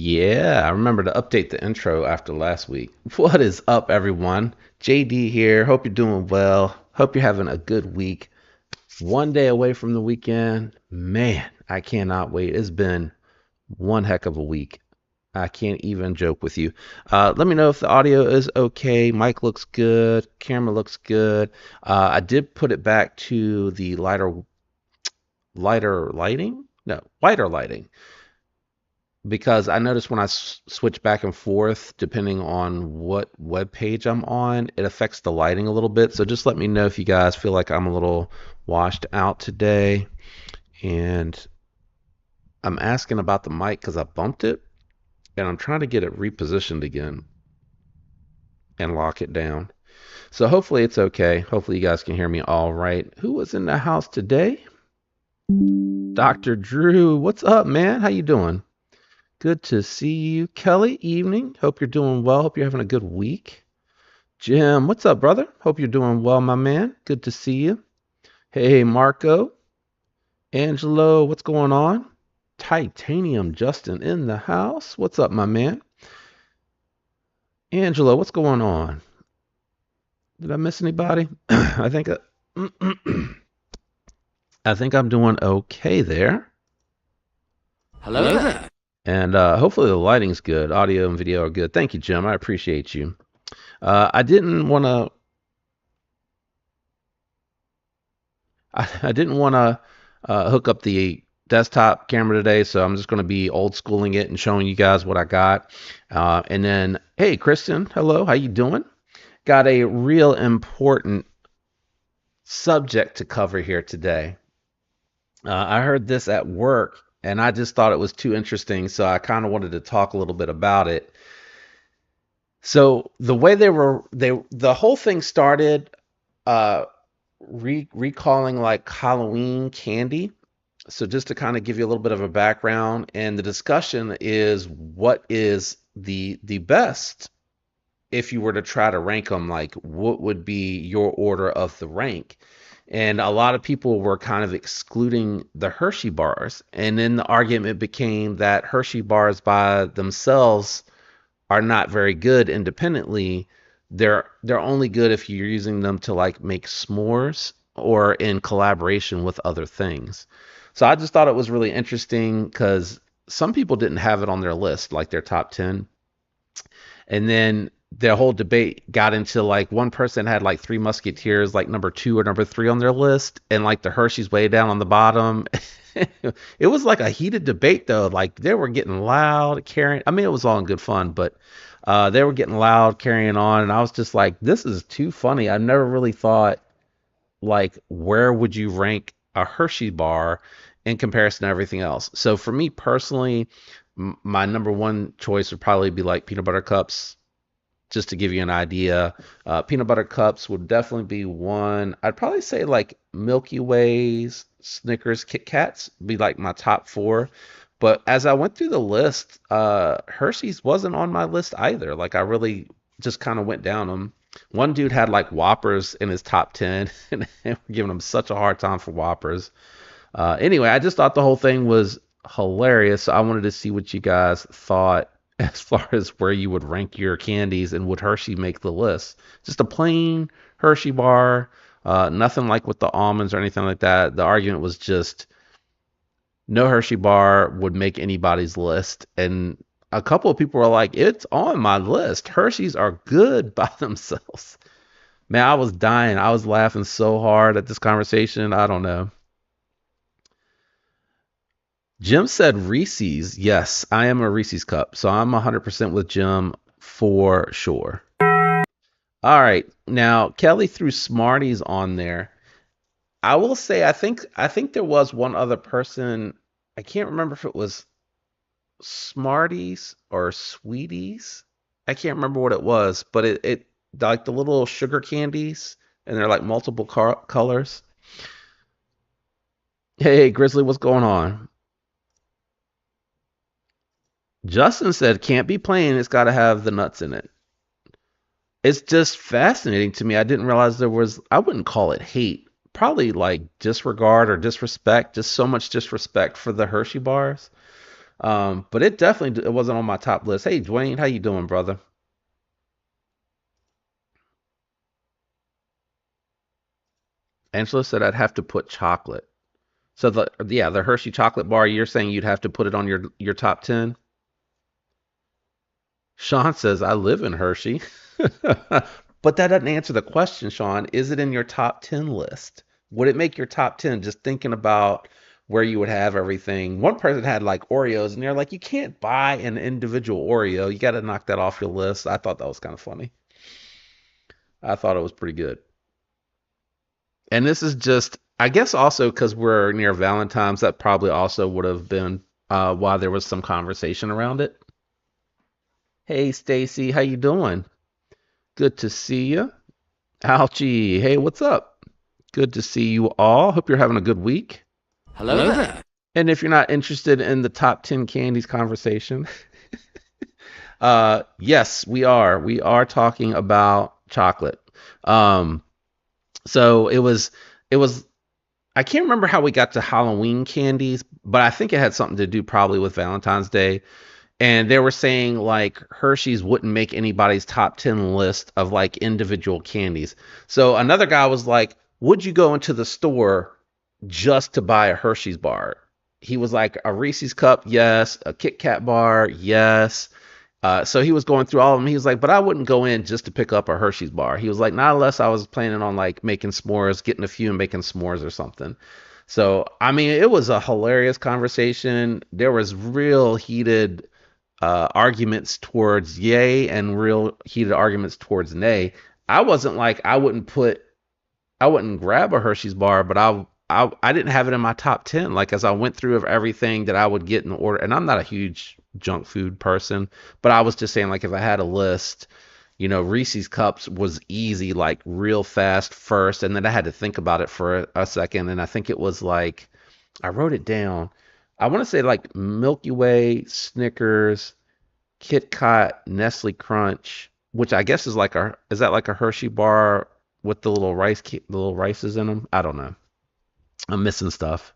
Yeah, I remember to update the intro after last week. What is up, everyone? JD here. Hope you're doing well. Hope you're having a good week. One day away from the weekend. Man, I cannot wait. It's been one heck of a week. I can't even joke with you. Let me know if the audio is okay. Mic looks good. Camera looks good. I did put it back to the lighter lighting? No, whiter lighting because I notice when I switch back and forth, depending on what web page I'm on, it affects the lighting a little bit. So just let me know if you guys feel like I'm a little washed out today. And I'm asking about the mic because I bumped it and I'm trying to get it repositioned again and lock it down. So hopefully it's okay. Hopefully you guys can hear me all right. Who was in the house today? Dr. Drew. What's up, man? How you doing? Good to see you. Kelly, evening. Hope you're doing well. Hope you're having a good week. Jim, what's up, brother? Hope you're doing well, my man. Good to see you. Hey, Marco. Angelo, what's going on? Titanium Justin in the house. What's up, my man? Angelo, what's going on? Did I miss anybody? I think I think I'm doing okay there. Hello there. And hopefully the lighting's good. Audio and video are good. Thank you, Jim. I appreciate you. I didn't want to. I didn't want to hook up the desktop camera today, so I'm just going to be old schooling it and showing you guys what I got. And then, hey, Kristen, hello, how you doing? Got a real important subject to cover here today. I heard this at work, and I just thought it was too interesting, so I kind of wanted to talk a little bit about it. So the way the whole thing started. Recalling like Halloween candy. So just to kind of give you a little bit of a background, and the discussion is what is the best if you were to try to rank them, like what would be your order of the rank? And a lot of people were kind of excluding the Hershey bars. And then the argument became that Hershey bars by themselves are not very good independently. They're only good if you're using them to like make s'mores or in collaboration with other things. So I just thought it was really interesting because some people didn't have it on their list, like their top 10. And then their whole debate got into like one person had like Three Musketeers, like number two or number three on their list, and like the Hershey's way down on the bottom. It was like a heated debate though. Like they were getting loud, carrying. I mean, it was all in good fun, but they were getting loud, carrying on, and I was just like, this is too funny. I never really thought like where would you rank a Hershey bar in comparison to everything else. So for me personally, my number one choice would probably be like peanut butter cups, just to give you an idea. Peanut butter cups would definitely be one. I'd probably say like Milky Ways, Snickers, Kit Kats be like my top four. But as I went through the list, Hershey's wasn't on my list either. Like I really just kind of went down them. One dude had like Whoppers in his top 10, and we're giving him such a hard time for Whoppers. Anyway, I just thought the whole thing was hilarious. So I wanted to see what you guys thought as far as where you would rank your candies and would Hershey make the list. Just a plain Hershey bar, nothing like with the almonds or anything like that. The argument was just no Hershey bar would make anybody's list. And a couple of people were like, it's on my list. Hershey's are good by themselves. Man, I was dying. I was laughing so hard at this conversation. I don't know. Jim said Reese's. Yes, I am a Reese's cup. So I'm 100% with Jim for sure. All right. Now, Kelly threw Smarties on there. I will say I think there was one other person. I can't remember if it was Smarties or Sweeties. I can't remember what it was, but it like the little sugar candies and they're like multiple colors. Hey, Grizzly, what's going on? Justin said can't be plain, it's got to have the nuts in it. It's just fascinating to me. I didn't realize there was, I wouldn't call it hate, probably like disregard or disrespect, just so much disrespect for the Hershey bars. But it definitely it wasn't on my top list. Hey, Dwayne, how you doing, brother? Angela said I'd have to put chocolate. So the Hershey chocolate bar, you're saying you'd have to put it on your top 10? Sean says I live in Hershey. But that doesn't answer the question, Sean. Is it in your top 10 list? Would it make your top 10 just thinking about where you would have everything? One person had like Oreos, and they're like, you can't buy an individual Oreo. You got to knock that off your list. I thought that was kind of funny. I thought it was pretty good. And this is just, I guess, also because we're near Valentine's, that probably also would have been why there was some conversation around it. Hey, Stacy, how you doing? Good to see you. Alchie, hey, what's up? Good to see you all. Hope you're having a good week. Hello there. And if you're not interested in the top 10 candies conversation, yes, we are. We are talking about chocolate. Um, so it was I can't remember how we got to Halloween candies, but I think it had something to do probably with Valentine's Day. And they were saying like Hershey's wouldn't make anybody's top 10 list of like individual candies. So another guy was like, would you go into the store just to buy a Hershey's bar? He was like, a Reese's cup, yes. A Kit Kat bar, yes. So he was going through all of them. He was like, but I wouldn't go in just to pick up a Hershey's bar. He was like, not unless I was planning on like making s'mores, getting a few and making s'mores or something. So, I mean, it was a hilarious conversation. There was real heated arguments towards yay and real heated arguments towards nay. I wasn't like I wouldn't grab a Hershey's bar, but I didn't have it in my top 10. Like as I went through of everything that I would get in order, and I'm not a huge junk food person, but I was just saying like if I had a list, Reese's cups was easy, like real fast first, and then I had to think about it for a second, and I think it was like I wrote it down. I want to say like Milky Way, Snickers, Kit Kat, Nestle Crunch, which I guess is that like a Hershey bar with the little the little rices in them? I don't know. I'm missing stuff.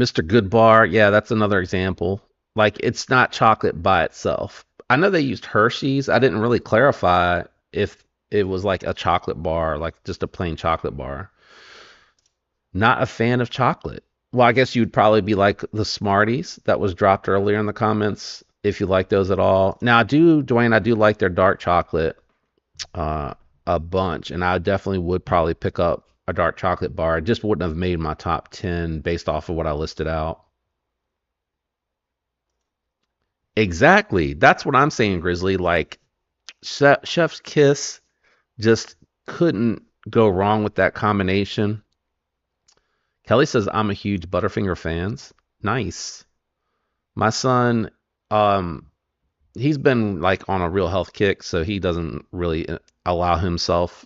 Mr. Goodbar, yeah, that's another example. Like it's not chocolate by itself. I know they used Hershey's. I didn't really clarify if it was like a chocolate bar, like just a plain chocolate bar. Not a fan of chocolate. Well, I guess you'd probably be like the Smarties that was dropped earlier in the comments if you like those at all. Now, Dwayne, I do like their dark chocolate uh, a bunch, and I definitely would probably pick up a dark chocolate bar. It just wouldn't have made my top 10 based off of what I listed out. Exactly. That's what I'm saying, Grizzly. Like, Chef's Kiss just couldn't go wrong with that combination. Kelly says, I'm a huge Butterfinger fans. Nice. My son, um, he's been like on a real health kick, so he doesn't really allow himself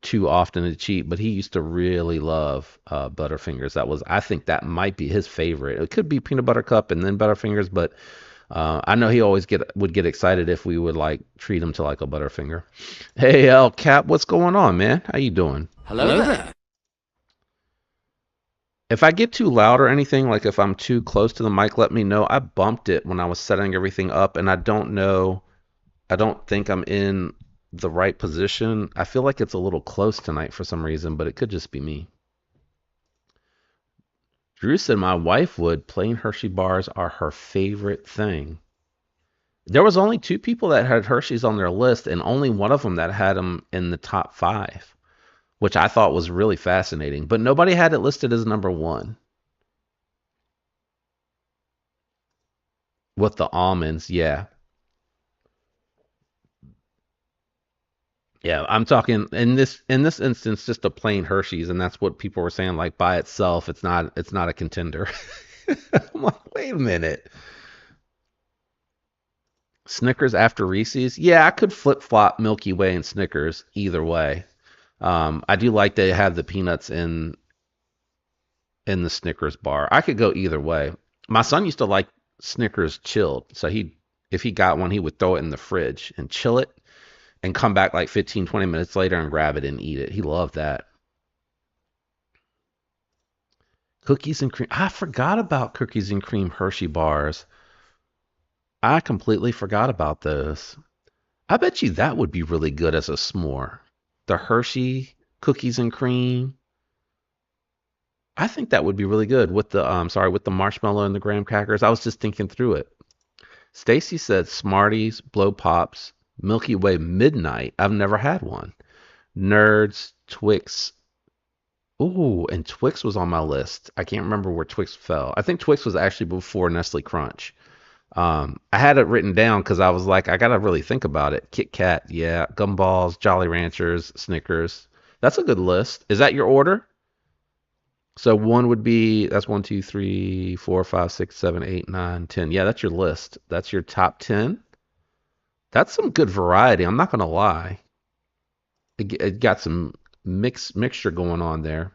too often to cheat, but he used to really love Butterfingers. I think that might be his favorite. It could be peanut butter cup and then Butterfingers, but I know he always would get excited if we would like treat him to like a Butterfinger. Hey, El Cap, what's going on, man? How you doing? Hello there. If I get too loud or anything, like if I'm too close to the mic, let me know. I bumped it when I was setting everything up, and I don't know. I don't think I'm in the right position. I feel like it's a little close tonight for some reason, but it could just be me. Drew said my wife would. Plain Hershey bars are her favorite thing. There was only two people that had Hershey's on their list, and only one of them that had them in the top five, which I thought was really fascinating. But nobody had it listed as number one with the almonds. Yeah, yeah. I'm talking in this instance just a plain Hershey's, and that's what people were saying. Like by itself, it's not a contender. I'm like, wait a minute. Snickers after Reese's? Yeah, I could flip flop Milky Way and Snickers either way. I do like they have the peanuts in the Snickers bar. I could go either way. My son used to like Snickers chilled, so if he got one, he would throw it in the fridge and chill it and come back like 15, 20 minutes later and grab it and eat it. He loved that. Cookies and cream. I forgot about cookies and cream Hershey bars. I completely forgot about those. I bet you that would be really good as a s'more. The Hershey cookies and cream. I think that would be really good with the with the marshmallow and the graham crackers. I was just thinking through it. Stacy said Smarties, Blow Pops, Milky Way Midnight. I've never had one. Nerds, Twix. Ooh, and Twix was on my list. I can't remember where Twix fell. I think Twix was actually before Nestle Crunch. I had it written down because I was like, I gotta really think about it. Kit Kat, yeah, Gumballs, Jolly Ranchers, Snickers. That's a good list. Is that your order? So one would be that's one, two, three, four, five, six, seven, eight, nine, 10. Yeah, that's your list. That's your top 10. That's some good variety. I'm not gonna lie. It got some mixture going on there.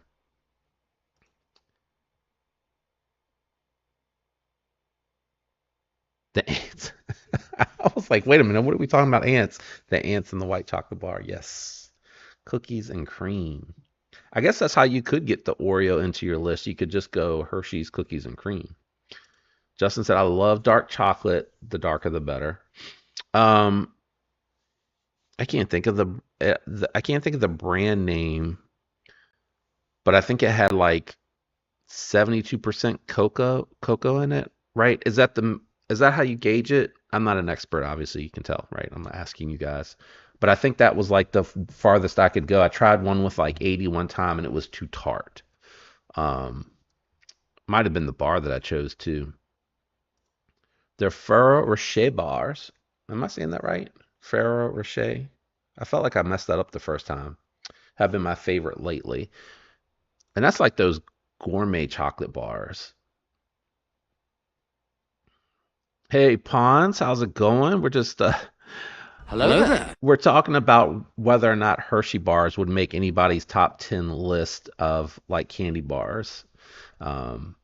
The ants. I was like, wait a minute, what are we talking about? Ants. The ants in the white chocolate bar. Yes. Cookies and cream. I guess that's how you could get the Oreo into your list. You could just go Hershey's cookies and cream. Justin said, I love dark chocolate. The darker the better. Um, I can't think of I can't think of the brand name, but I think it had like 72% cocoa in it, right? Is that how you gauge it? I'm not an expert, obviously, you can tell, right? I'm not asking you guys. But I think that was like the farthest I could go. I tried one with like 80 one time and it was too tart. Um, Might have been the bar that I chose too. They're Ferrero Rocher bars. Am I saying that right? Ferrero Rocher. I felt like I messed that up the first time. Have been my favorite lately. And that's like those gourmet chocolate bars. Hey, Pons, how's it going? Hello there. we're talking about whether or not Hershey bars would make anybody's top 10 list of like candy bars. Um,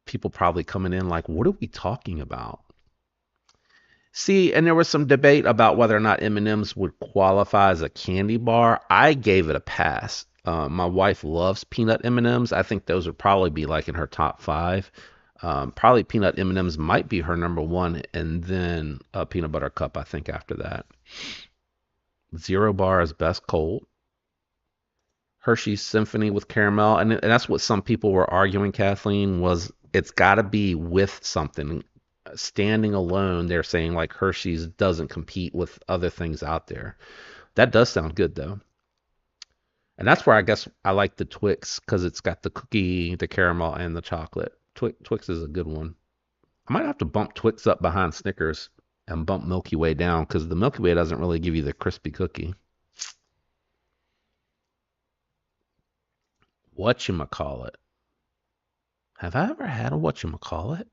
People probably coming in like, what are we talking about? See, and there was some debate about whether or not M&Ms would qualify as a candy bar. I gave it a pass. My wife loves peanut M&Ms. I think those would probably be like in her top five. Probably peanut M&Ms might be her number one, and then a peanut butter cup. I think after that, Zero Bar is best cold. Hershey's Symphony with caramel, and that's what some people were arguing. Kathleen was it's got to be with something. Standing alone, they're saying like Hershey's doesn't compete with other things out there. That does sound good though. And that's where I guess I like the Twix because it's got the cookie, the caramel, and the chocolate. Twix is a good one. I might have to bump Twix up behind Snickers and bump Milky Way down because the Milky Way doesn't really give you the crispy cookie. Whatchamacallit? Have I ever had a whatchamacallit?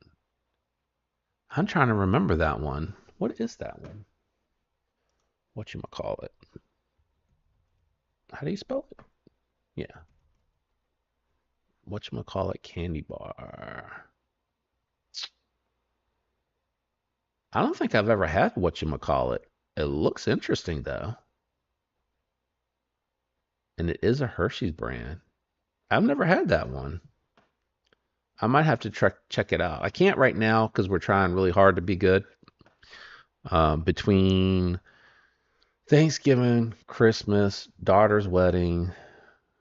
I'm trying to remember that one. What is that one? Whatchamacallit? How do you spell it? Yeah. Whatchamacallit candy bar. I don't think I've ever had whatchamacallit. It looks interesting though. And it is a Hershey's brand. I've never had that one. I might have to check it out. I can't right now because we're trying really hard to be good. Between Thanksgiving, Christmas, daughter's wedding,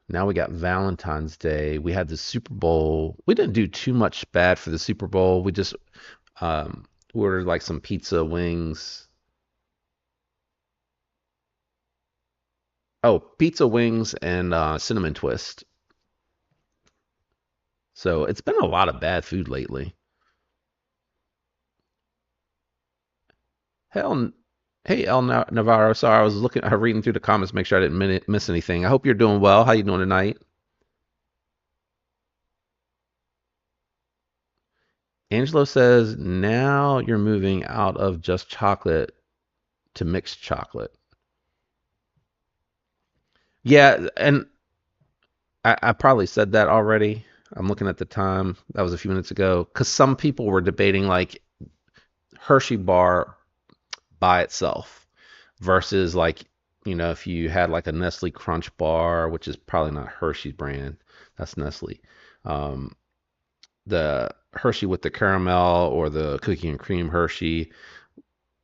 now we got Valentine's Day. We had the Super Bowl. We didn't do too much bad for the Super Bowl. We just um, ordered like some pizza, wings. Oh, pizza, wings, and cinnamon twist. So it's been a lot of bad food lately. Hell, hey El Navarro. Sorry, I was reading through the comments, make sure I didn't miss anything. I hope you're doing well. How you doing tonight? Angelo says now you're moving out of just chocolate to mixed chocolate. Yeah, and I probably said that already. I'm looking at the time. That was a few minutes ago. Because some people were debating like Hershey bar by itself versus like, if you had like a Nestle Crunch bar, which is probably not Hershey's brand. That's Nestle. Um, the Hershey with the caramel or the cookie and cream Hershey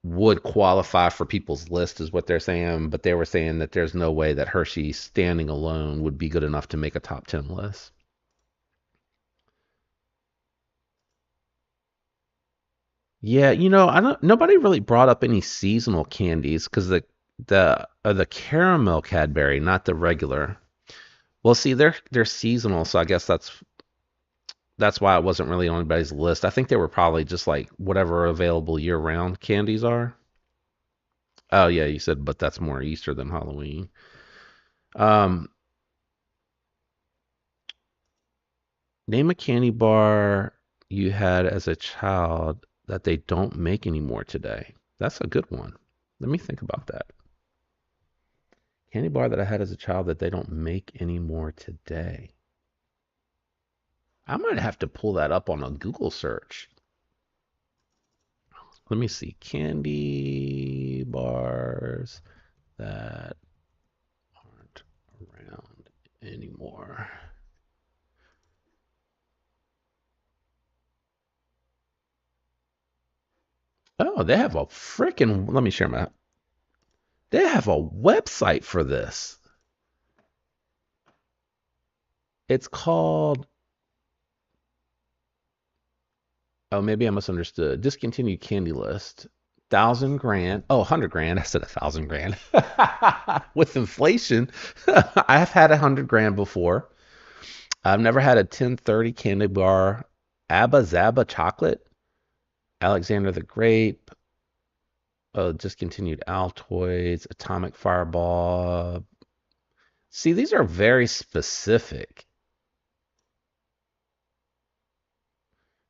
would qualify for people's list, is what they're saying. But they were saying that there's no way that Hershey standing alone would be good enough to make a top 10 list. Yeah, I don't. Nobody really brought up any seasonal candies because the caramel Cadbury, not the regular. Well, see, they're seasonal, so I guess that's why it wasn't really on anybody's list. I think they were probably just like whatever available year-round candies are. Oh yeah, you said, but that's more Easter than Halloween. Um, Name a candy bar you had as a child that they don't make anymore today. That's a good one. Let me think about that. Candy bar that I had as a child that they don't make anymore today. I might have to pull that up on a Google search. Let me see. Candy bars that aren't around anymore. Oh, they have a freaking. Let me share my. They have a website for this. It's called. Oh, maybe I misunderstood. Discontinued candy list. 1,000 grand. Oh, 100 grand. I said 1,000 grand. With inflation, I've had 100 grand before. I've never had a 1030 candy bar. Abba Zaba chocolate. Alexander the Grape. Oh, discontinued Altoids. Atomic Fireball. See, these are very specific.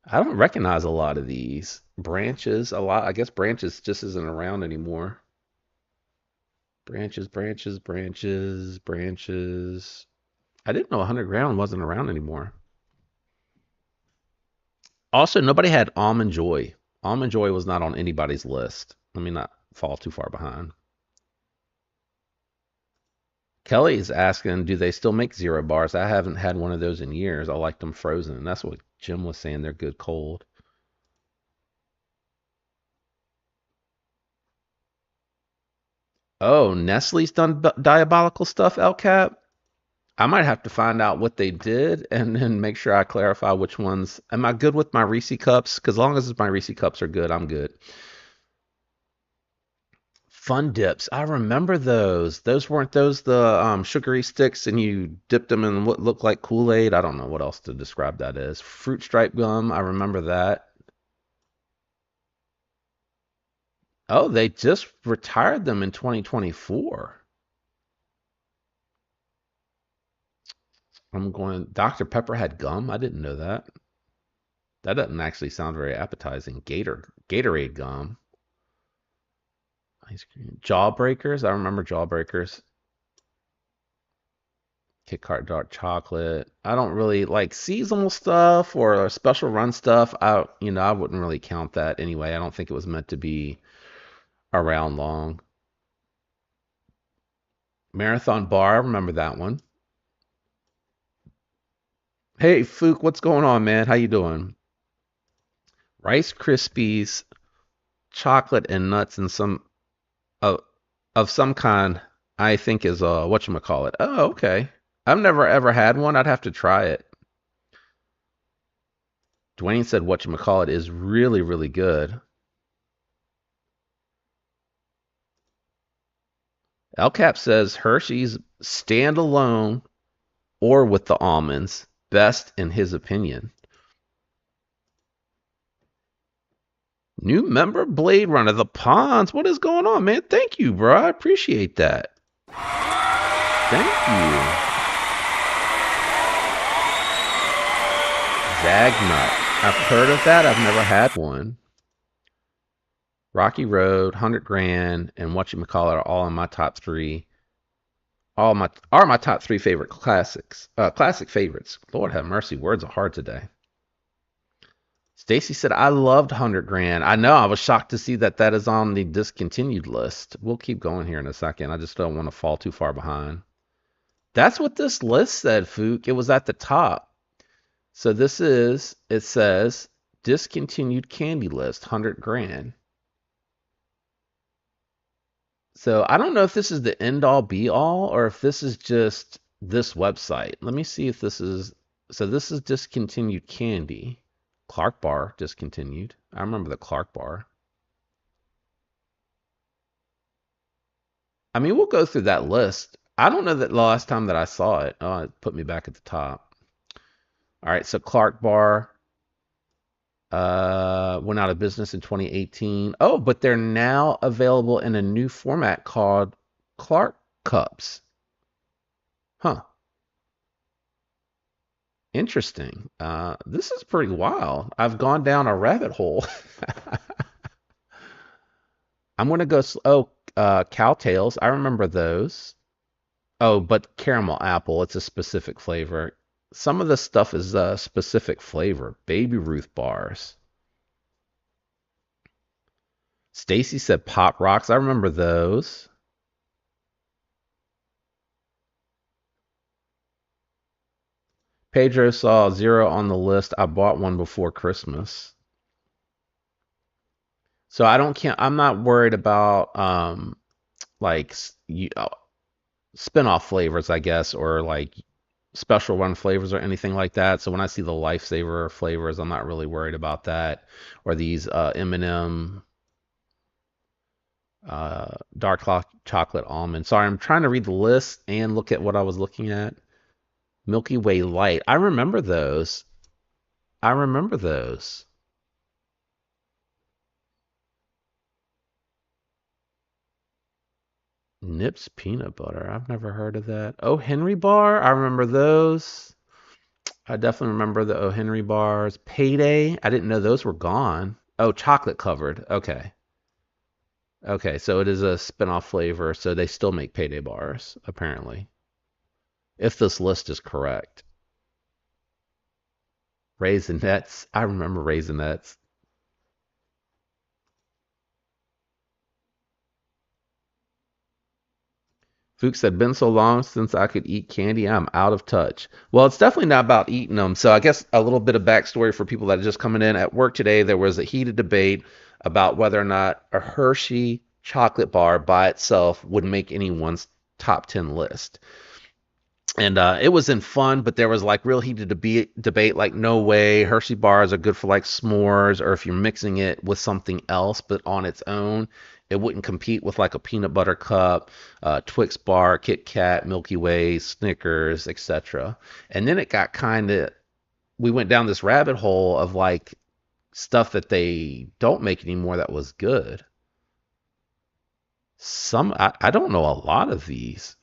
I don't recognize a lot of these. Branches, a lot. I guess branches just isn't around anymore. Branches, branches, branches, branches. I didn't know 100 ground wasn't around anymore. Also, nobody had Almond Joy. Almond Joy was not on anybody's list. Let me not fall too far behind. Kelly is asking, do they still make zero bars? I haven't had one of those in years. I like them frozen. That's what Jim was saying. They're good cold. Oh, Nestle's done diabolical stuff, El Cap. I might have to find out what they did and then make sure I clarify which ones. Am I good with my Reese cups? Because as long as my Reese cups are good, I'm good. Fun dips. I remember those. Those weren't those the sugary sticks and you dipped them in what looked like Kool-Aid. I don't know what else to describe that as. Fruit stripe gum. I remember that. Oh, they just retired them in 2024. I'm going. Dr. Pepper had gum. I didn't know that. That doesn't actually sound very appetizing. Gatorade gum. Ice cream. Jawbreakers. I remember Jawbreakers. Kit Kat dark chocolate. I don't really like seasonal stuff or special run stuff. I wouldn't really count that anyway. I don't think it was meant to be around long. Marathon Bar. I remember that one. Hey, Fook, what's going on, man? How you doing? Rice Krispies, chocolate and nuts and some of some kind. I think is whatchamacallit. Oh, okay. I've never ever had one. I'd have to try it. Dwayne said whatchamacallit is really, really good. LCAP says Hershey's standalone or with the almonds, best in his opinion. New member Blade Runner, the Ponds. What is going on, man? Thank you, bro. I appreciate that. Thank you. Zagnut. I've heard of that. I've never had one. Rocky Road, 100 grand, and whatchamacallit are all in my top three. All my are my top three favorite classics. Classic favorites. Lord have mercy, words are hard today. Stacy said I loved 100 grand. I know. I was shocked to see that is on the discontinued list. We'll keep going here in a second. I just don't want to fall too far behind. That's what this list said, Fook. It was at the top. So it says discontinued candy list, 100 grand. So I don't know if this is the end all be all or if this is just this website. Let me see if this is. So this is discontinued candy. Clark Bar discontinued. I remember the Clark Bar. I mean, we'll go through that list. I don't know that the last time that I saw it. Oh, it put me back at the top. All right, so Clark Bar went out of business in 2018. Oh, but they're now available in a new format called Clark Cups. Huh. Interesting. This is pretty wild. I've gone down a rabbit hole. I'm gonna go. Cowtails. I remember those. Oh, but caramel apple. It's a specific flavor. Some of the stuff is a specific flavor. Baby Ruth bars. Stacy said Pop Rocks. I remember those. Pedro saw zero on the list. I bought one before Christmas. So I don't can't I'm not worried about like spin-off flavors, I guess, or like special run flavors or anything like that. So when I see the Lifesaver flavors, I'm not really worried about that. Or these M&M chocolate almond. Sorry, I'm trying to read the list and look at what I was looking at. Milky Way Light. I remember those. I remember those. Nips peanut butter. I've never heard of that. Oh, Henry bar. I remember those. I definitely remember the O. Henry bars. Payday. I didn't know those were gone. Oh, chocolate covered. Okay. Okay, so it is a spin-off flavor, so they still make Payday bars, apparently. If this list is correct. Raisinets. I remember Raisinets. Fuchs said, been so long since I could eat candy, I'm out of touch. Well, it's definitely not about eating them. So I guess a little bit of backstory for people that are just coming in. At work today, there was a heated debate about whether or not a Hershey chocolate bar by itself would make anyone's top 10 list. And it was in fun, but there was like real heated debate. Like, no way, Hershey bars are good for like s'mores, or if you're mixing it with something else, but on its own, it wouldn't compete with like a peanut butter cup, Twix bar, Kit Kat, Milky Way, Snickers, etc. And then it got kind of, we went down this rabbit hole of like stuff that they don't make anymore that was good. I don't know a lot of these.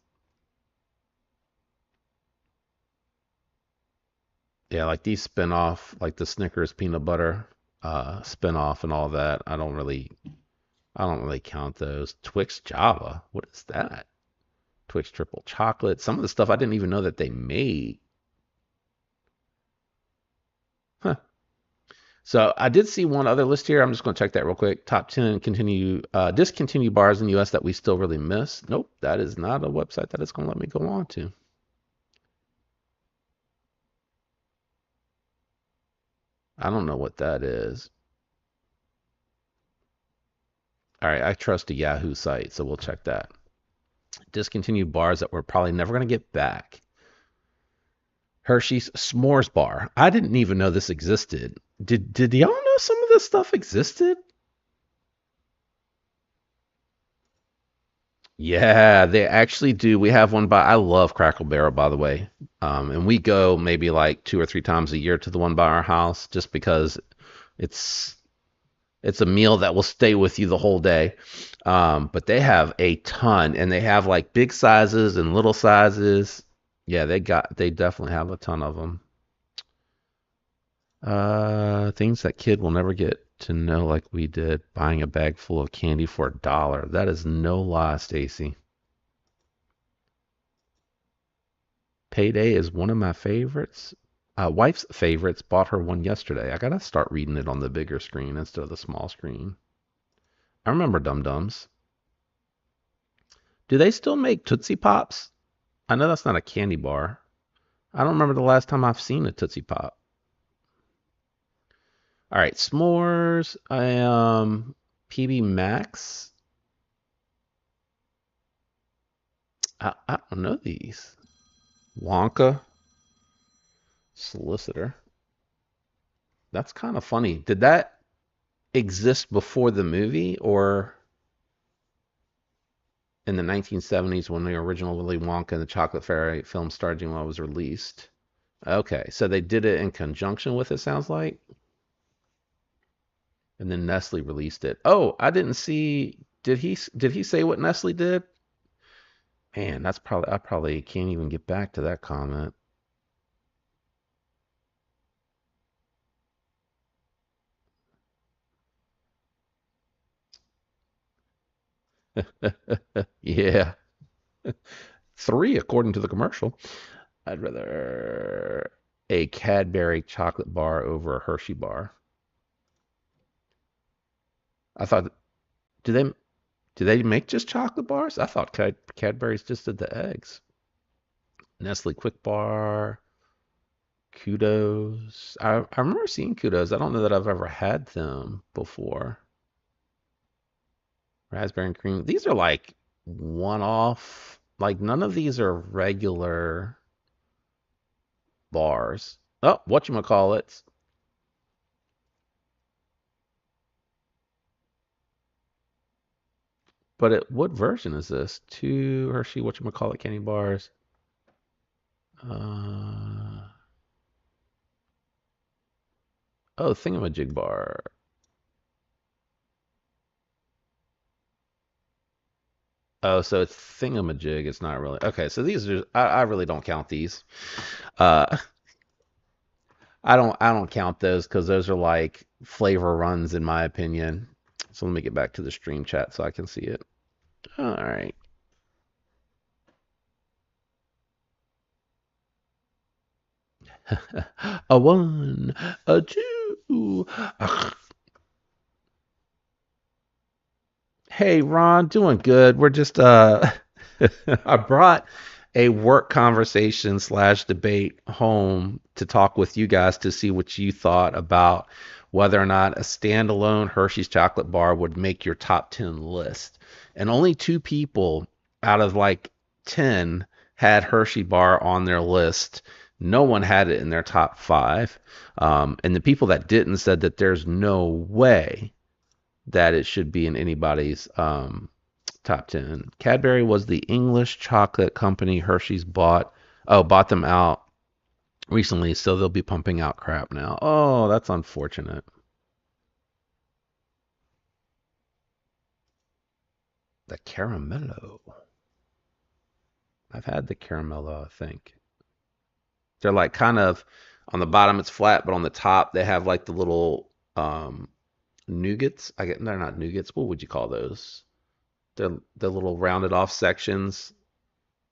Yeah, like these spin-off, like the Snickers peanut butter spin-off and all that. I don't really count those. Twix Java. What is that? Twix triple chocolate. Some of the stuff I didn't even know that they made. Huh. So I did see one other list here. I'm just going to check that real quick. Top 10 discontinue bars in the US that we still really miss. Nope, that is not a website that is going to let me go on to. I don't know what that is. All right, I trust a Yahoo site, so we'll check that. Discontinued bars that we're probably never going to get back. Hershey's S'mores Bar. I didn't even know this existed. Did y'all know some of this stuff existed? Yeah, they actually do. We have one by, I love Crackle Barrel, by the way. And we go maybe like 2 or 3 times a year to the one by our house just because it's it's a meal that will stay with you the whole day. But they have a ton, and they have like big sizes and little sizes. Yeah, they definitely have a ton of them. Things that kid will never get to know like we did, buying a bag full of candy for $1. That is no lie, Stacy. Payday is one of my favorites. Wife's favorites. Bought her one yesterday. I gotta start reading it on the bigger screen instead of the small screen. I remember Dum Dums. Do they still make Tootsie Pops? I know that's not a candy bar. I don't remember the last time I've seen a Tootsie Pop. All right, s'mores. PB Max. I don't know these. Wonka Solicitor. That's kind of funny. Did that exist before the movie or in the 1970s when the original Willy Wonka and the Chocolate Fairy film starting when it was released? Okay, so they did it in conjunction with it, sounds like, and then Nestle released it. Oh, I didn't see. Did he say what Nestle did? Man, that's probably I probably can't even get back to that comment. Yeah, three according to the commercial. I'd rather a Cadbury chocolate bar over a Hershey bar. I thought, do they do they make just chocolate bars? I thought Cadbury's just did the eggs. Nestle Quick Bar, Kudos. I remember seeing Kudos. I don't know that I've ever had them before. Raspberry and cream. These are like one off. Like none of these are regular bars. Oh, whatchamacallits. What version is this? Two Hershey whatchamacallit candy bars. Uh, oh, thingamajig bar. Oh, so it's thingamajig. It's not really. Okay, so these are. I really don't count these. Uh, I don't count those because those are like flavor runs in my opinion. So let me get back to the stream chat so I can see it. All right. A one, a two. Hey Ron, doing good. We're just I brought a work conversation slash debate home to talk with you guys to see what you thought about whether or not a standalone Hershey's chocolate bar would make your top 10 list. And only two people out of like 10 had Hershey bar on their list. No one had it in their top five. And the people that didn't said that there's no way that it should be in anybody's top 10. Cadbury was the English chocolate company Hershey's bought them out recently, so they'll be pumping out crap now. Oh, that's unfortunate. The caramello. I've had the caramello, I think. They're like kind of on the bottom it's flat, but on the top they have like the little nougats. They're not nougats. What would you call those? They're little rounded off sections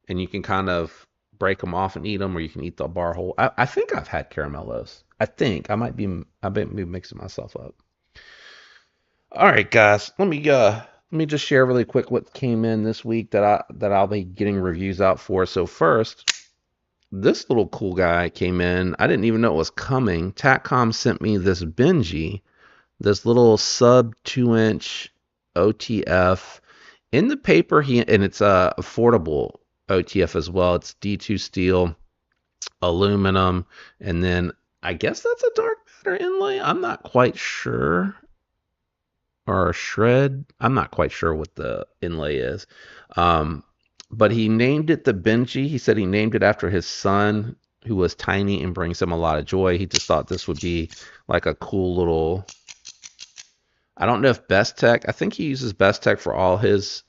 and you can kind of break them off and eat them, or you can eat the bar whole. I think I've had caramellos. I might be mixing myself up. All right, guys, let me just share really quick what came in this week that I'll be getting reviews out for. So first, this little cool guy came in. I didn't even know it was coming. Tatcom sent me this Benji, this little sub 2 inch OTF in the paper. And it's affordable OTF as well. It's D2 steel, aluminum, and then I guess that's a dark matter inlay. I'm not quite sure. Or a shred. I'm not quite sure what the inlay is. Um, but he named it the Benji. He said he named it after his son, who was tiny and brings him a lot of joy. He just thought this would be like a cool little. I don't know if Best Tech. I think he uses Best Tech for all his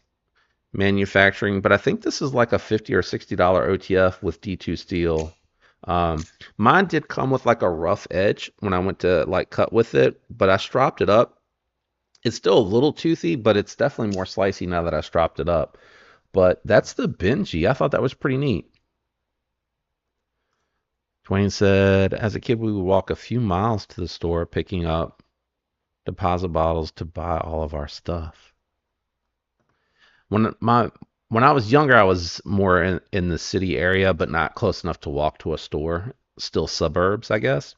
manufacturing, but I think this is like a $50 or $60 OTF with D2 steel. Um, Mine did come with like a rough edge when I went to like cut with it, but I stropped it up. It's still a little toothy, but it's definitely more slicey now that I stropped it up. But that's the Benji. I thought that was pretty neat. Dwayne said, as a kid, we would walk a few miles to the store picking up deposit bottles to buy all of our stuff. When my When I was younger, I was more in the city area, but not close enough to walk to a store. Still suburbs, I guess.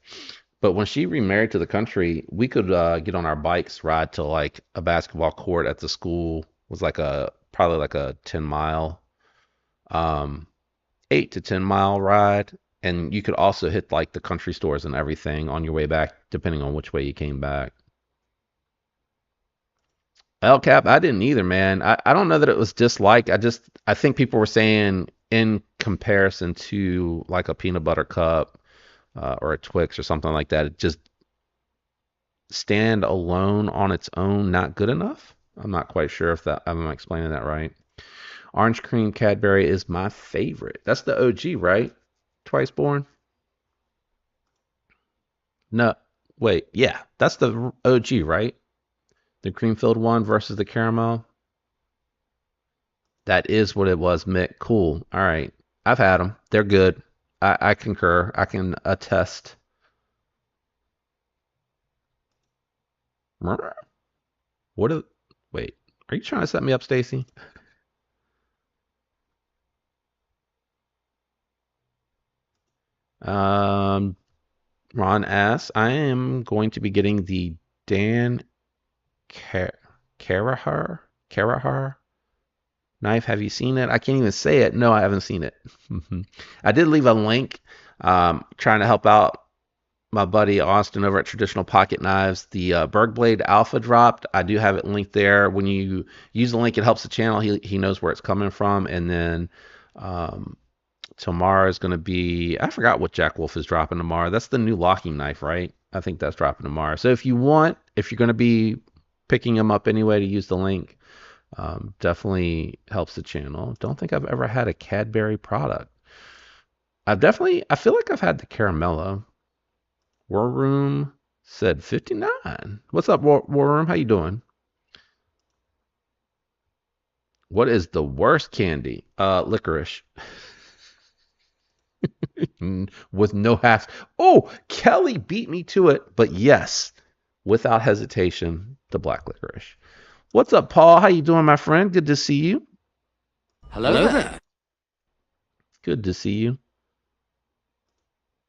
But when she remarried to the country, we could get on our bikes, ride to like a basketball court at the school. It was like a probably like a 10 mile, um, 8 to 10 mile ride, and you could also hit like the country stores and everything on your way back, depending on which way you came back. El Cap, I didn't either, man. I don't know that it was dislike. I think people were saying in comparison to like a peanut butter cup or a Twix or something like that, it just stand alone on its own not good enough. I'm not quite sure if that I'm explaining that right. Orange cream Cadbury is my favorite. That's the OG, right? Twice born? No, wait, yeah, that's the OG, right? The cream filled one versus the caramel. That is what it was, Mick. Cool. All right. I've had them. They're good. I concur. I can attest. What is, wait, are you trying to set me up, Stacy? Um, Ron asks, I am going to be getting the Dan Car- Carahar Carahar knife. Have you seen it? I can't even say it. No, I haven't seen it. I did leave a link trying to help out my buddy Austin over at Traditional Pocket Knives. The Berg Blade Alpha dropped. I do have it linked there. When you use the link, it helps the channel. He knows where it's coming from. And then um, tomorrow is going to be, I forgot what Jack Wolf is dropping tomorrow. That's the new locking knife, right? I think that's dropping tomorrow. So if you're going to be picking them up anyway to use the link, definitely helps the channel. Don't think I've ever had a Cadbury product. I feel like I've had the Caramello. War Room said 59. What's up, War Room? How you doing? What is the worst candy? Licorice. With no half. Oh, Kelly beat me to it, but yes, without hesitation, the black licorice. What's up, Paul? How you doing, my friend? Good to see you. Hello there. Good to see you.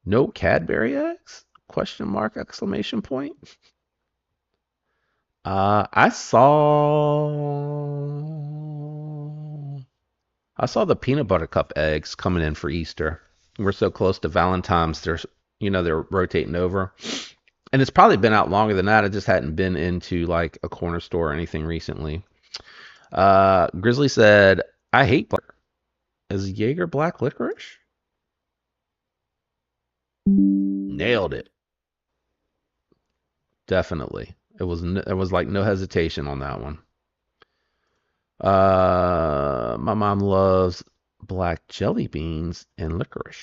No Cadbury eggs? Question mark, exclamation point. I saw the peanut butter cup eggs coming in for Easter. We're so close to Valentines, they're rotating over. And it's probably been out longer than that. I just hadn't been into like a corner store or anything recently. Grizzly said, I hate black. Is Jaeger black licorice? Nailed it. Definitely. It was like no hesitation on that one. My mom loves black jelly beans and licorice.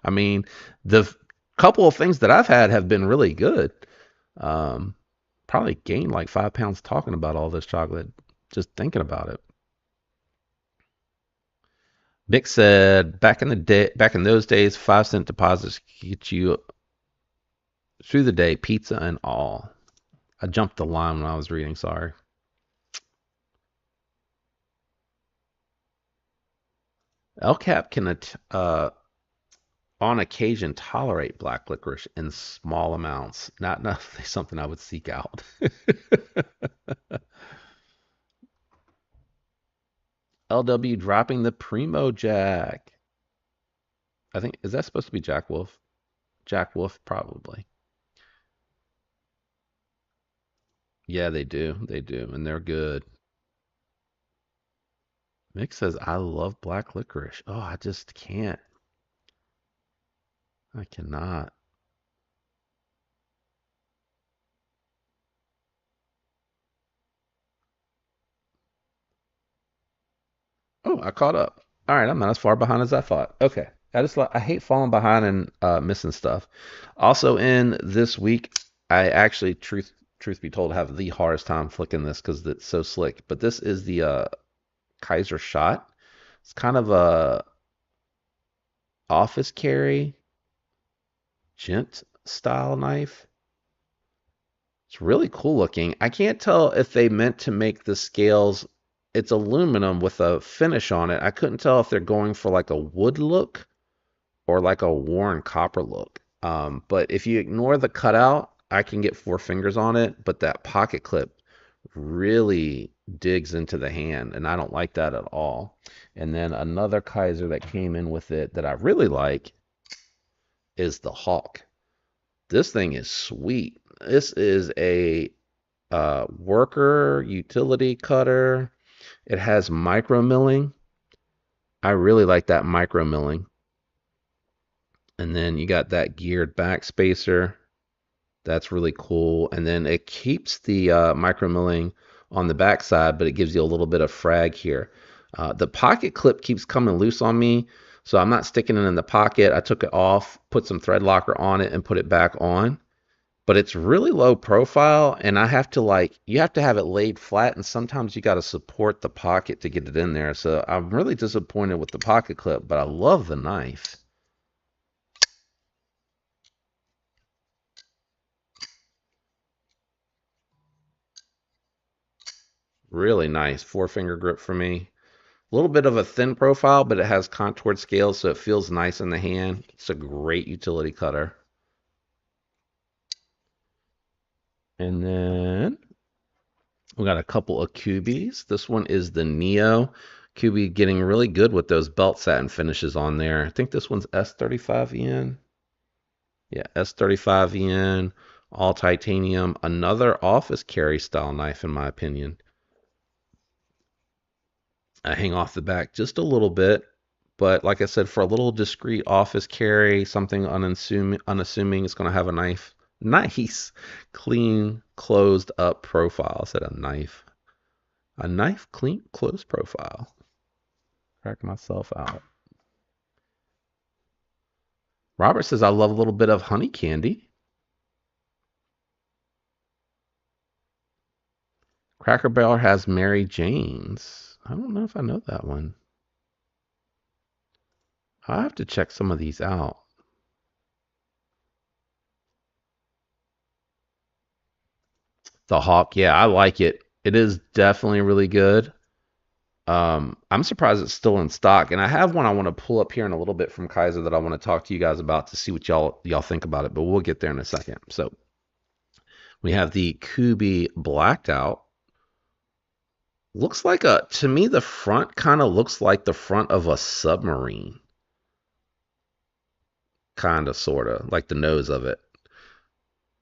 I mean, the couple of things that I've had have been really good. Um, Probably gained like 5 pounds talking about all this chocolate, just thinking about it. Mick said back in those days, 5 cent deposits could get you through the day, pizza and all. I jumped the line when I was reading. Sorry. LCAP can on occasion tolerate black licorice in small amounts. Not something I would seek out. LW dropping the Primo Jack. I think is that supposed to be Jack Wolf? Jack Wolf probably. Yeah, they do. They do, and they're good. Mick says I love black licorice. Oh, I just can't. I cannot. Oh, I caught up. All right, I'm not as far behind as I thought. Okay. I hate falling behind and missing stuff. Also in this week, I actually truth be told have the hardest time flicking this because it's so slick. But this is the Kaiser shot. It's kind of a office carry. gent style knife. It's really cool looking. I can't tell if they meant to make the scales. It's aluminum with a finish on it. I couldn't tell if they're going for like a wood look or like a worn copper look. But if you ignore the cutout, I can get four fingers on it. But that pocket clip really digs into the hand, and I don't like that at all. And then another Kaiser that came in with it that I really like is the Hawk. This thing is sweet. This is a worker utility cutter. It has micro milling. I really like that micro milling. And then you got that geared back spacer. That's really cool. And then it keeps the micro milling on the back side, but it gives you a little bit of frag here. The pocket clip keeps coming loose on me, so I'm not sticking it in the pocket. I took it off, put some thread locker on it, and put it back on. But it's really low profile, and I have to you have to have it laid flat, and sometimes you got to support the pocket to get it in there. So I'm really disappointed with the pocket clip, but I love the knife. Really nice four finger grip for me. A little bit of a thin profile, but it has contoured scales, so it feels nice in the hand. It's a great utility cutter. And then we got a couple of Kubies. This one is the Neo. Kubie getting really good with those belt satin finishes on there. I think this one's S35 yen. Yeah, S35 yen, all titanium. Another office carry style knife, in my opinion. I hang off the back just a little bit, but like I said, for a little discreet office carry, something unassuming, it's going to have a nice, clean, closed up profile. I said a knife, clean, closed profile. Crack myself out. Robert says I love a little bit of honey candy. Cracker Barrel has Mary Jane's. I don't know if I know that one. I have to check some of these out. The Hawk, yeah, I like it. It is definitely really good. I'm surprised it's still in stock, and I have one I want to pull up here in a little bit from Kaiser that I want to talk to you guys about to see what y'all think about it. But we'll get there in a second. So we have the Kubi blacked out. Looks like to me the front kind of looks like the front of a submarine, kind of sorta like the nose of it.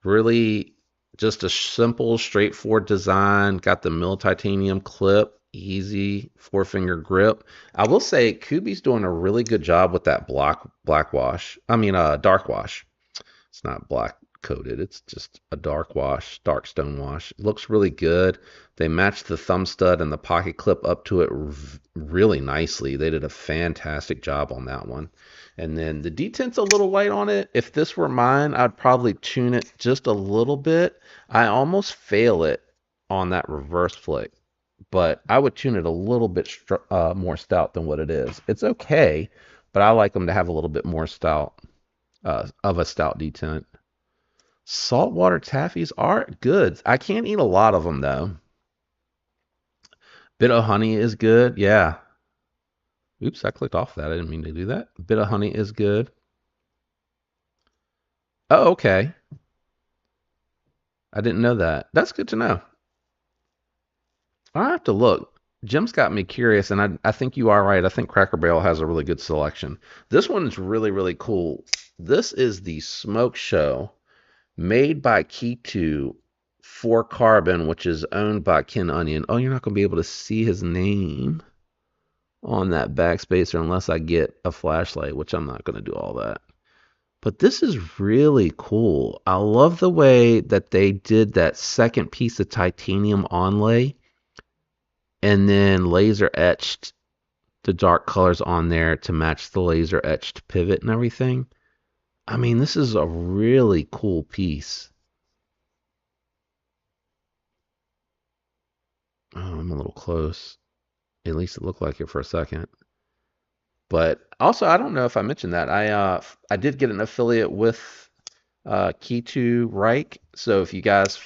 Really just a simple, straightforward design. Got the mill titanium clip, easy four finger grip. I will say Kubi's doing a really good job with that black wash. I mean, dark wash. It's not black coated. It's just a dark wash, dark stone wash. It looks really good. They matched the thumb stud and the pocket clip up to it really nicely. They did a fantastic job on that one. And then the detent's a little light on it. If this were mine, I'd probably tune it just a little bit. I almost fail it on that reverse flick, but I would tune it a little bit more stout than what it is. It's okay, but I like them to have a little bit more stout of a stout detent. Saltwater taffies are good. I can't eat a lot of them though. Bit of honey is good. Yeah. Oops, I clicked off that. I didn't mean to do that. Bit of honey is good. Oh, okay. I didn't know that. That's good to know. I have to look. Jim's got me curious, and I think you are right. I think Cracker Barrel has a really good selection. This one's really, really cool. This is the Smoke Show made by Key2 for Carbon, which is owned by Ken Onion. Oh, you're not going to be able to see his name on that backspacer unless I get a flashlight, which I'm not going to do all that. But this is really cool. I love the way that they did that second piece of titanium onlay and then laser etched the dark colors on there to match the laser etched pivot and everything. I mean, this is a really cool piece. Oh, I'm a little close. At least it looked like it for a second. But also, I don't know if I mentioned that I did get an affiliate with Key to Reich. So if you guys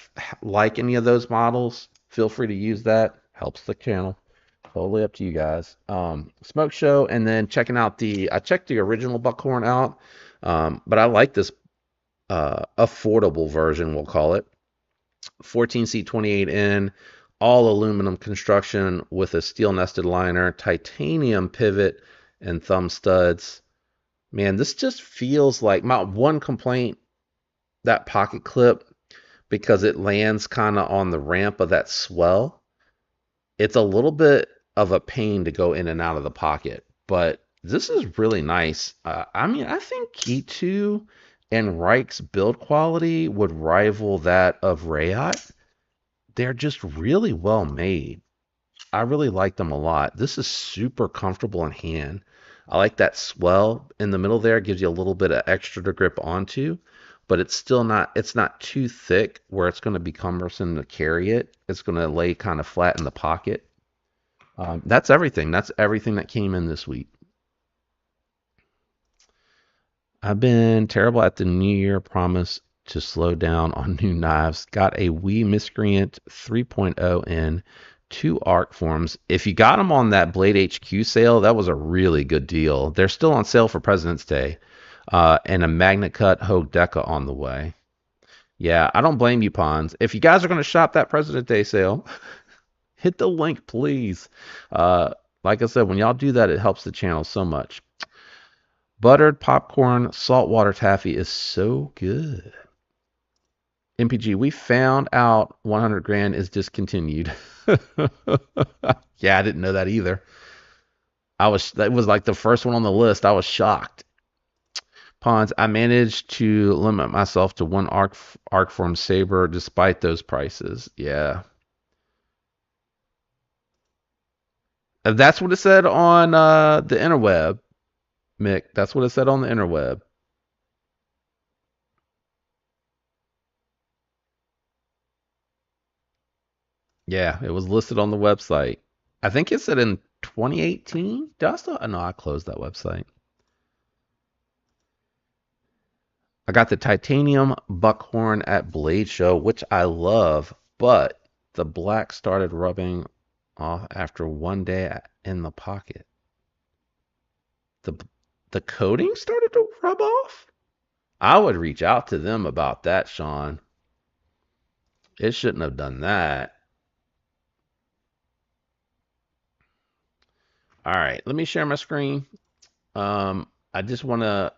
like any of those models, feel free to use that. Helps the channel. Totally up to you guys. Smoke show, and then checking out I checked the original Buckhorn out, but I like this affordable version, we'll call it. 14 seat 28 in, all aluminum construction with a steel nested liner, titanium pivot, and thumb studs. Man, this just feels like my one complaint, that pocket clip, because it lands kind of on the ramp of that swell. It's a little bit of a pain to go in and out of the pocket, but this is really nice. I mean, I think Key2 and Reich's build quality would rival that of Rayot. They're just really well made. I really like them a lot. This is super comfortable in hand. I like that swell in the middle there. It gives you a little bit of extra to grip onto, but it's not too thick where it's going to be cumbersome to carry it. It's going to lay kind of flat in the pocket. That's everything. That's everything that came in this week. I've been terrible at the New Year promise to slow down on new knives. Got a Wee Miscreant 3.0 in, two arc forms. If you got them on that Blade HQ sale, that was a really good deal. They're still on sale for President's Day. And a Magna Cut Hogue Deca on the way. Yeah, I don't blame you, Pons. If you guys are going to shop that President's Day sale, hit the link, please. Like I said, when y'all do that, it helps the channel so much. Buttered popcorn saltwater taffy is so good. MPG, we found out 100 grand is discontinued. Yeah, I didn't know that either. That was like the first one on the list. I was shocked. Pawns, I managed to limit myself to one arc form saber despite those prices. Yeah. That's what it said on the interweb, Mick. That's what it said on the interweb. Yeah, it was listed on the website. I think it said in 2018. Did I still? No, I closed that website. I got the titanium buckhorn at Blade Show, which I love, but the black started rubbing off after one day in the pocket. The the coating started to rub off? I would reach out to them about that, Sean. It shouldn't have done that. All right, let me share my screen. I just want to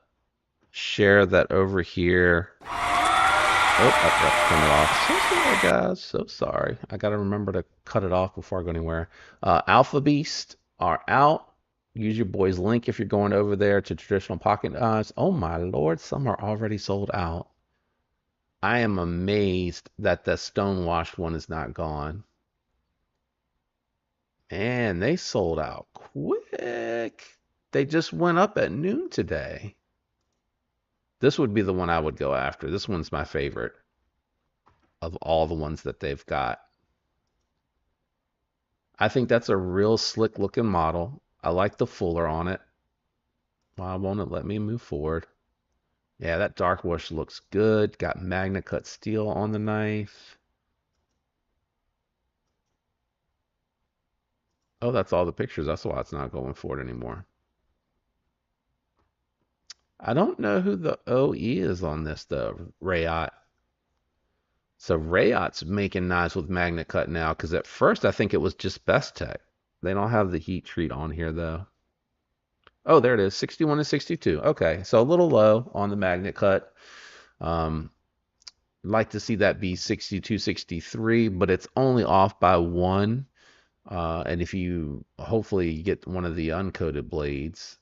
share that over here. Oh, I forgot to turn it off. So sorry, guys. So sorry. I got to remember to cut it off before I go anywhere. Alpha Beast are out. Use your boy's link if you're going over there to traditional pocket knives. Oh my lord, some are already sold out. I am amazed that the stonewashed one is not gone. Man, they sold out quick. They just went up at noon today. This would be the one I would go after. This one's my favorite of all the ones that they've got. I think that's a real slick looking model. I like the fuller on it. Why won't it let me move forward? Yeah, that dark wash looks good. Got Magna Cut steel on the knife. Oh, that's all the pictures. That's why it's not going forward anymore. I don't know who the OE is on this though, Rayot. So Rayot's making knives with Magna Cut now, because at first I think it was just Best Tech. They don't have the heat treat on here though. Oh, there it is, 61 to 62. Okay, so a little low on the Magnet Cut. Um, like to see that be 62, 63, but it's only off by one. And if you hopefully get one of the uncoated blades,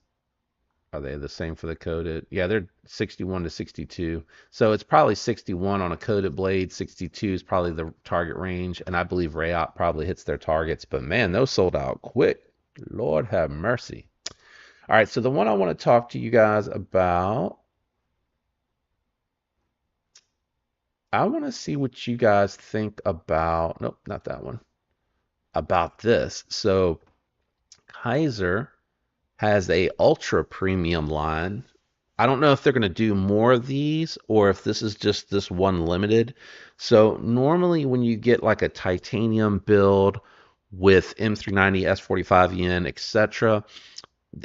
are they the same for the coated? Yeah, they're 61 to 62. So it's probably 61 on a coated blade. 62 is probably the target range. And I believe Rayot probably hits their targets. But man, those sold out quick. Lord have mercy. All right, so the one I want to talk to you guys about, I want to see what you guys think about, nope, not that one, about this. So Kaiser has a ultra premium line I don't know if they're going to do more of these or if this is just this one limited. So normally when you get like a titanium build with M390, S45 yen, etc.,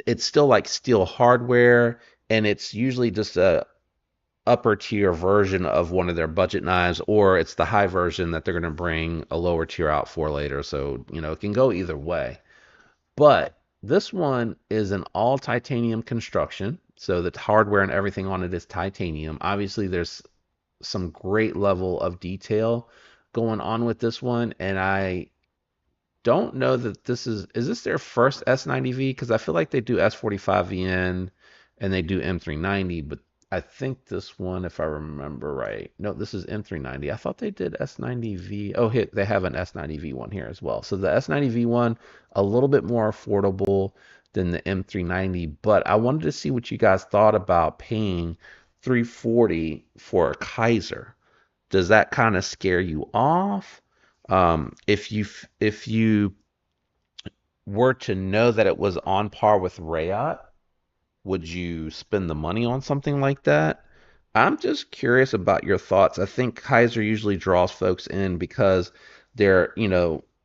it's still like steel hardware, and it's usually just a upper tier version of one of their budget knives, or it's the high version that they're going to bring a lower tier out for later. So, it can go either way. But this one is an all titanium construction. So the hardware and everything on it is titanium. Obviously, there's some great level of detail going on with this one. And I don't know that is this their first S90V? Because I feel like they do S45VN and they do M390, but I think this one, if I remember right, no, this is M390. I thought they did S90V. Oh, hit, they have an S90V one here as well. So the S90V one, a little bit more affordable than the M390, but I wanted to see what you guys thought about paying 340 for a Kaiser. Does that kind of scare you off? If you were to know that it was on par with Rayot, would you spend the money on something like that? I'm just curious about your thoughts. I think Kaiser usually draws folks in because their,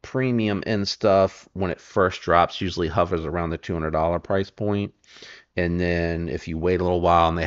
premium end stuff when it first drops usually hovers around the $200 price point. And then if you wait a little while and they